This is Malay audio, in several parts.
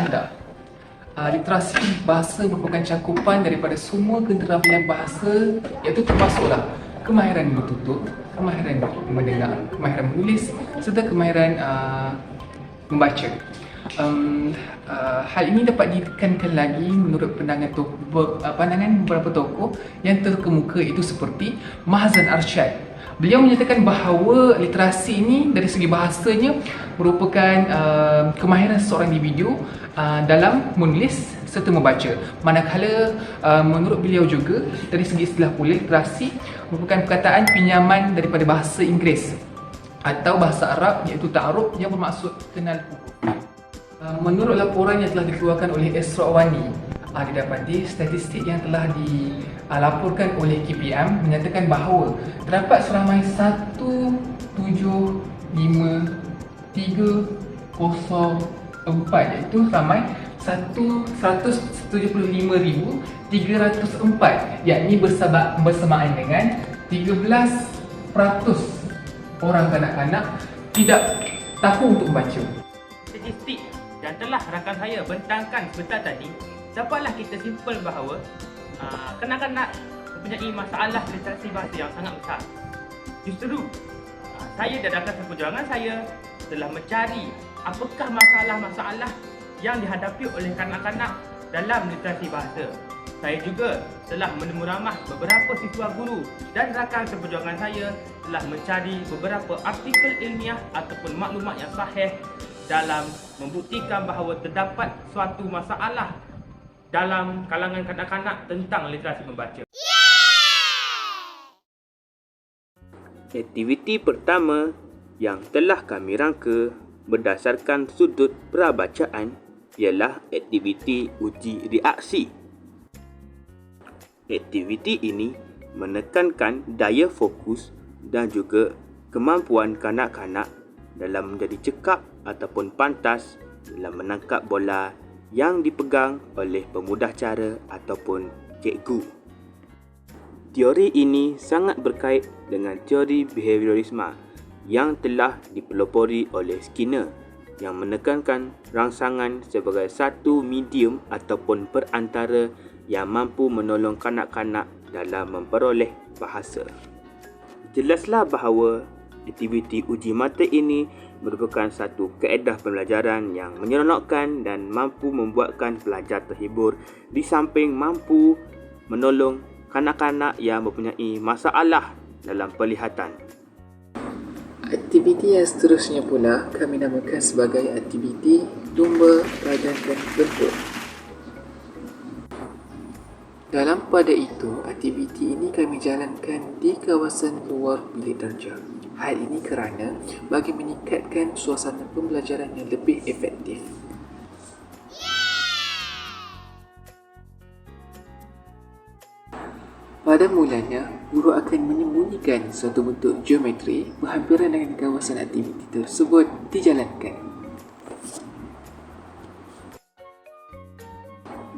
anda, literasi bahasa merupakan cakupan daripada semua keterampilan bahasa, iaitu termasuklah kemahiran bertutur, kemahiran mendengar, kemahiran menulis serta kemahiran membaca. Hal ini dapat ditekankan lagi menurut pandangan beberapa tokoh yang terkemuka, itu seperti Mahzan Arsyad. Beliau menyatakan bahawa literasi ini dari segi bahasanya merupakan kemahiran seseorang individu dalam menulis serta membaca. Manakala menurut beliau juga dari segi istilah pula, literasi merupakan perkataan pinjaman daripada bahasa Inggeris atau bahasa Arab, iaitu ta'aruf, yang bermaksud kenal huruf. Menurut laporan yang telah dikeluarkan oleh Esrawani, didapati statistik yang telah dilaporkan oleh KPM menyatakan bahawa terdapat seramai 175,304, iaitu seramai 175,304, yakni bersamaan dengan 13% orang kanak-kanak tidak tahu untuk membaca. Statistik yang telah rakan saya bentangkan sebentar tadi, dapatlah kita simpul bahawa kanak-kanak mempunyai masalah literasi bahasa yang sangat besar. Justru saya dan rakan seperjuangan saya telah mencari apakah masalah-masalah yang dihadapi oleh kanak-kanak dalam literasi bahasa. Saya juga telah menemu ramah beberapa siswa guru dan rakan seperjuangan saya telah mencari beberapa artikel ilmiah ataupun maklumat yang sahih dalam membuktikan bahawa terdapat suatu masalah dalam kalangan kanak-kanak tentang literasi membaca. Aktiviti pertama yang telah kami rangka berdasarkan sudut perabacaan ialah aktiviti uji reaksi. Aktiviti ini menekankan daya fokus dan juga kemampuan kanak-kanak dalam menjadi cekap ataupun pantas dalam menangkap bola yang dipegang oleh pemudah cara ataupun cikgu. Teori ini sangat berkait dengan teori behavioralisme yang telah dipelopori oleh Skinner, yang menekankan rangsangan sebagai satu medium ataupun perantara yang mampu menolong kanak-kanak dalam memperoleh bahasa. Jelaslah bahawa aktiviti uji mata ini merupakan satu kaedah pembelajaran yang menyeronokkan dan mampu membuatkan pelajar terhibur, di samping mampu menolong kanak-kanak yang mempunyai masalah dalam penglihatan. Aktiviti yang seterusnya pula kami namakan sebagai aktiviti lumba padankan bentuk. Dalam pada itu, aktiviti ini kami jalankan di kawasan luar bilik darjah. Hal ini kerana bagi meningkatkan suasana pembelajaran yang lebih efektif. Pada mulanya, guru akan menyembunyikan suatu bentuk geometri berhampiran dengan kawasan aktiviti tersebut dijalankan.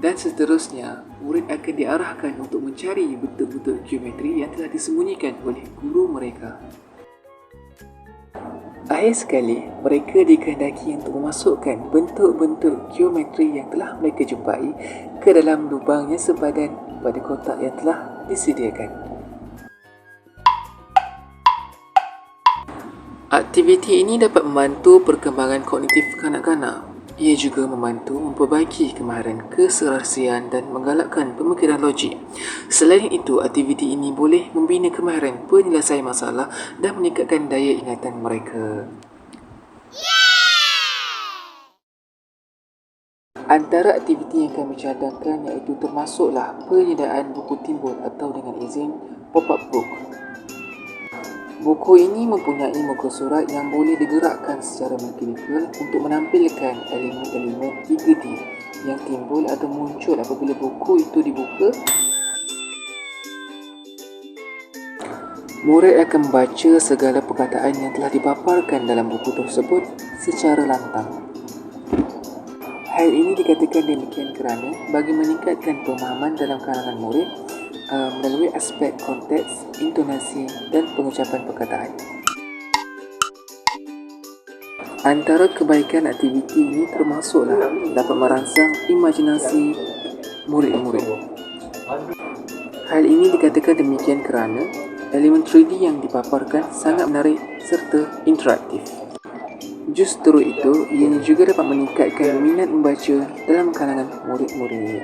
Dan seterusnya, murid akan diarahkan untuk mencari bentuk-bentuk geometri yang telah disembunyikan oleh guru mereka. Akhir sekali, mereka dikehendaki untuk memasukkan bentuk-bentuk geometri yang telah mereka jumpai ke dalam lubang yang sepadan pada kotak yang telah disediakan. Aktiviti ini dapat membantu perkembangan kognitif kanak-kanak. Ia juga membantu memperbaiki kemahiran keserasian dan menggalakkan pemikiran logik. Selain itu, aktiviti ini boleh membina kemahiran penyelesaian masalah dan meningkatkan daya ingatan mereka. Antara aktiviti yang kami cadangkan iaitu termasuklah penyediaan buku timbul atau dengan izin pop-up book. Buku ini mempunyai muka surat yang boleh digerakkan secara mekanikal untuk menampilkan elemen-elemen 3D yang timbul atau muncul apabila buku itu dibuka. Murid akan membaca segala perkataan yang telah dipaparkan dalam buku tersebut secara lantang. Hal ini dikatakan demikian kerana bagi meningkatkan pemahaman dalam kalangan murid melalui aspek konteks, intonasi dan pengucapan perkataan. Antara kebaikan aktiviti ini termasuklah dapat merangsang imajinasi murid-murid. Hal ini dikatakan demikian kerana elemen 3D yang dipaparkan sangat menarik serta interaktif. Justru itu, ianya juga dapat meningkatkan minat membaca dalam kalangan murid-murid.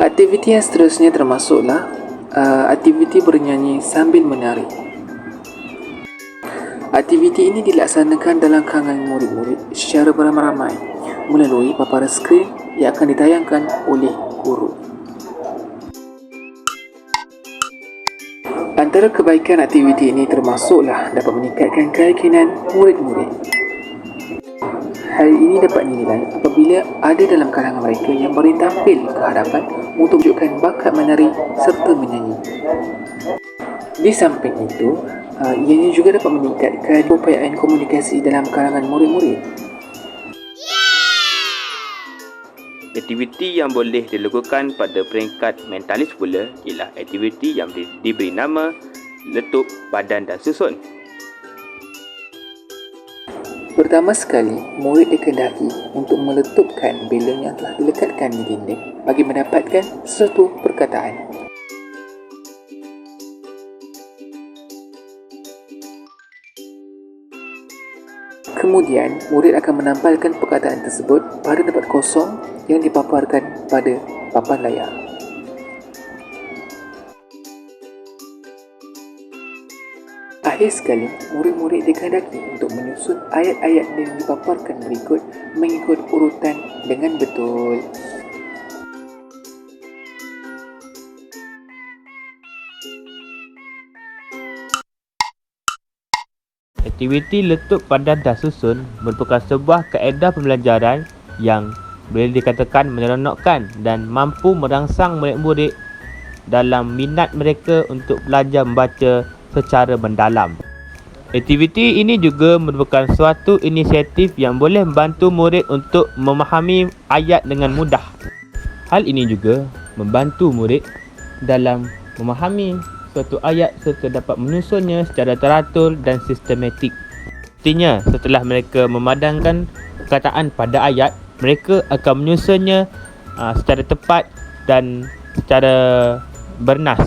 Aktiviti yang seterusnya termasuklah aktiviti bernyanyi sambil menari. Aktiviti ini dilaksanakan dalam kalangan murid-murid secara beramai-ramai melalui paparan skrin yang akan ditayangkan oleh guru. Antara kebaikan aktiviti ini termasuklah dapat meningkatkan keyakinan murid-murid. Hal ini dapat dinilai apabila ada dalam kalangan mereka yang boleh tampil ke hadapan untuk menunjukkan bakat menari serta menyanyi. Di samping itu, ianya juga dapat meningkatkan upayaan komunikasi dalam kalangan murid-murid. Aktiviti yang boleh dilakukan pada peringkat mentalis pula ialah aktiviti yang diberi nama letup badan dan susun. Pertama sekali, murid dikehendaki untuk meletupkan beleng yang telah dilekatkan di dinding bagi mendapatkan sesuatu perkataan. Kemudian, murid akan menampalkan perkataan tersebut pada tempat kosong yang dipaparkan pada papan layar. Akhir sekali, murid-murid dikehendaki untuk menyusun ayat-ayat yang dipaparkan berikut mengikut urutan dengan betul. Aktiviti letup badan dan susun merupakan sebuah kaedah pembelajaran yang boleh dikatakan menyeronokkan dan mampu merangsang murid-murid dalam minat mereka untuk belajar membaca secara mendalam. Aktiviti ini juga merupakan suatu inisiatif yang boleh membantu murid untuk memahami ayat dengan mudah. Hal ini juga membantu murid dalam memahami suatu ayat serta dapat menyusunnya secara teratur dan sistematik. Artinya, setelah mereka memadangkan perkataan pada ayat, mereka akan menyusunnya secara tepat dan secara bernas.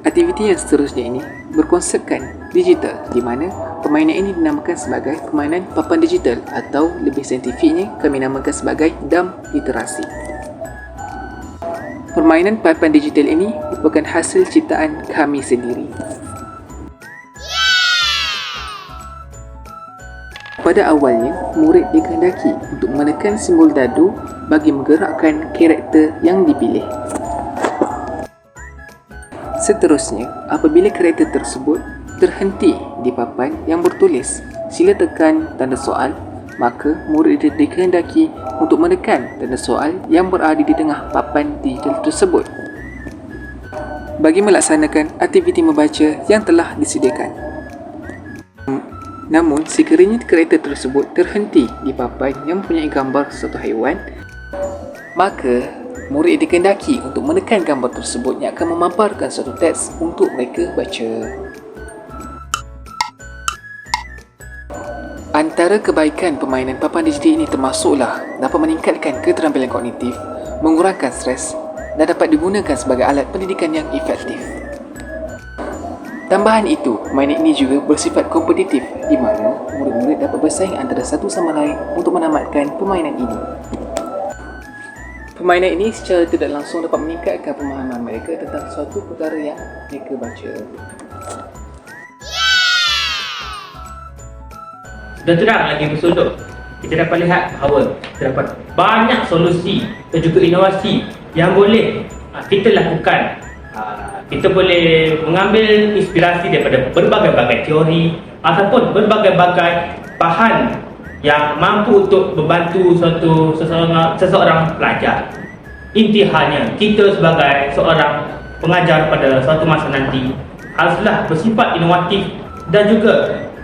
Aktiviti yang seterusnya ini berkonsepkan digital, di mana permainan ini dinamakan sebagai permainan papan digital atau lebih saintifiknya kami namakan sebagai dam literasi. Permainan papan digital ini merupakan hasil ciptaan kami sendiri. Pada awalnya, murid dikehendaki untuk menekan simbol dadu bagi menggerakkan karakter yang dipilih. Seterusnya, apabila karakter tersebut terhenti di papan yang bertulis "Sila tekan tanda soal", maka murid dikehendaki untuk menekan tanda soal yang berada di tengah papan digital tersebut bagi melaksanakan aktiviti membaca yang telah disediakan. Namun, sekiranya karakter tersebut terhenti di papan yang mempunyai gambar sesuatu haiwan, maka murid dikehendaki untuk menekan gambar tersebut yang akan memaparkan suatu teks untuk mereka baca. Antara kebaikan permainan papan digital ini termasuklah dapat meningkatkan keterampilan kognitif, mengurangkan stres dan dapat digunakan sebagai alat pendidikan yang efektif. Tambahan itu, permainan ini juga bersifat kompetitif di mana murid-murid dapat bersaing antara satu sama lain untuk menamatkan permainan ini. Permainan ini secara tidak langsung dapat meningkatkan pemahaman mereka tentang suatu perkara yang mereka baca. Dan terang lagi bersudut, kita dapat lihat bahawa terdapat banyak solusi dan juga inovasi yang boleh kita lakukan. Kita boleh mengambil inspirasi daripada berbagai-bagai teori ataupun berbagai-bagai bahan yang mampu untuk membantu seseorang pelajar. Intihannya, kita sebagai seorang pengajar pada suatu masa nanti haruslah bersifat inovatif dan juga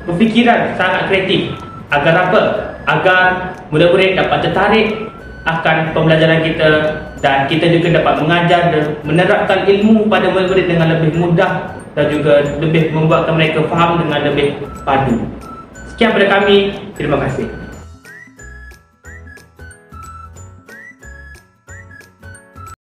berfikiran sangat kreatif. Agar apa? Agar murid-murid dapat tertarik akan pembelajaran kita dan kita juga dapat mengajar dan menerapkan ilmu pada murid-murid dengan lebih mudah dan juga lebih membuatkan mereka faham dengan lebih padu. Sekian daripada kami, terima kasih.